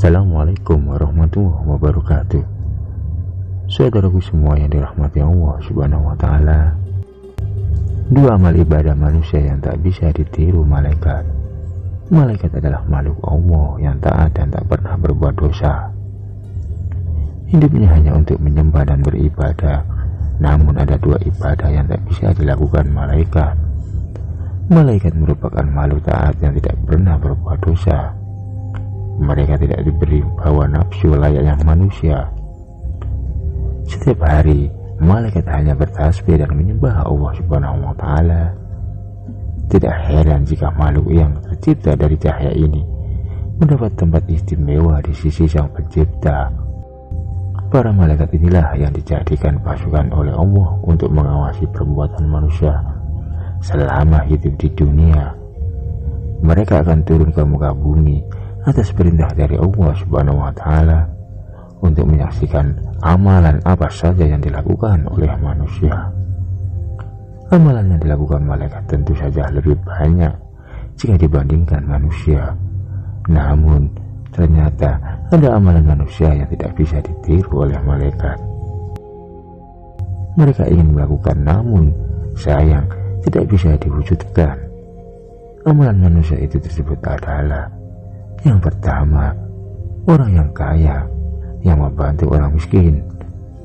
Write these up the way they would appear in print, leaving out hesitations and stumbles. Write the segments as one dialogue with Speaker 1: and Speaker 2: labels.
Speaker 1: Assalamualaikum warahmatullahi wabarakatuh. Saudaraku semua yang dirahmati Allah Subhanahu wa Ta'ala, dua amal ibadah manusia yang tak bisa ditiru malaikat. Malaikat adalah makhluk Allah yang taat dan tak pernah berbuat dosa. Hidupnya hanya untuk menyembah dan beribadah. Namun ada dua ibadah yang tak bisa dilakukan malaikat. Malaikat merupakan makhluk taat yang tidak pernah berbuat dosa. Mereka tidak diberi hawa nafsu layaknya manusia. Setiap hari malaikat hanya bertasbih dan menyembah Allah Subhanahu wa Ta'ala. Tidak heran jika makhluk yang tercipta dari cahaya ini mendapat tempat istimewa di sisi Sang Pencipta. Para malaikat inilah yang dijadikan pasukan oleh Allah untuk mengawasi perbuatan manusia selama hidup di dunia. Mereka akan turun ke muka bumi atas perintah dari Allah Subhanahu wa Ta'ala untuk menyaksikan amalan apa saja yang dilakukan oleh manusia. Amalan yang dilakukan malaikat tentu saja lebih banyak jika dibandingkan manusia. Namun ternyata ada amalan manusia yang tidak bisa ditiru oleh malaikat. Mereka ingin melakukan, namun sayang tidak bisa diwujudkan. Amalan manusia itu tersebut adalah: yang pertama, orang yang kaya yang membantu orang miskin.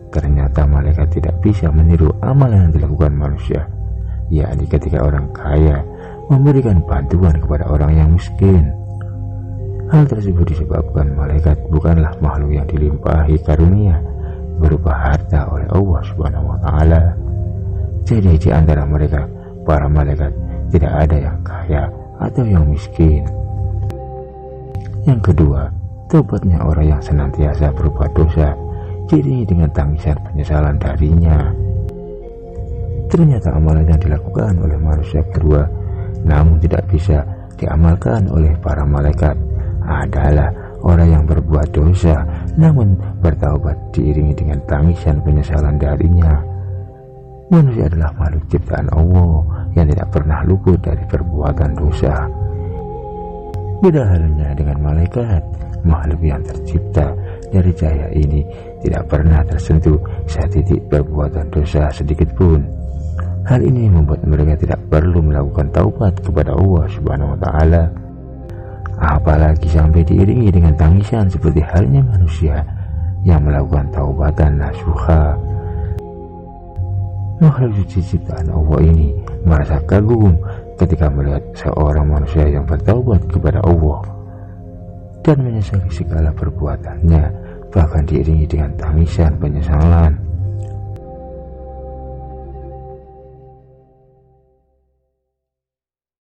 Speaker 1: Ternyata malaikat tidak bisa meniru amalan yang dilakukan manusia, yakni ketika orang kaya memberikan bantuan kepada orang yang miskin. Hal tersebut disebabkan malaikat bukanlah makhluk yang dilimpahi karunia berupa harta oleh Allah Subhanahu wa Ta'ala. Jadi di antara mereka, para malaikat, tidak ada yang kaya atau yang miskin. Yang kedua, tobatnya orang yang senantiasa berbuat dosa diiringi dengan tangisan penyesalan darinya. Ternyata amalan yang dilakukan oleh manusia kedua namun tidak bisa diamalkan oleh para malaikat adalah orang yang berbuat dosa namun bertaubat diiringi dengan tangisan penyesalan darinya. Manusia adalah makhluk ciptaan Allah yang tidak pernah luput dari perbuatan dosa. Beda halnya dengan malaikat, makhluk yang tercipta dari cahaya ini tidak pernah tersentuh setitik perbuatan dosa sedikit pun. Hal ini membuat mereka tidak perlu melakukan taubat kepada Allah Subhanahu wa Ta'ala, apalagi sampai diiringi dengan tangisan seperti halnya manusia yang melakukan taubatan nasuha. Makhluk suci ciptaan Allah ini merasa kagum ketika melihat seorang manusia yang bertaubat kepada Allah dan menyesali segala perbuatannya, bahkan diiringi dengan tangisan penyesalan.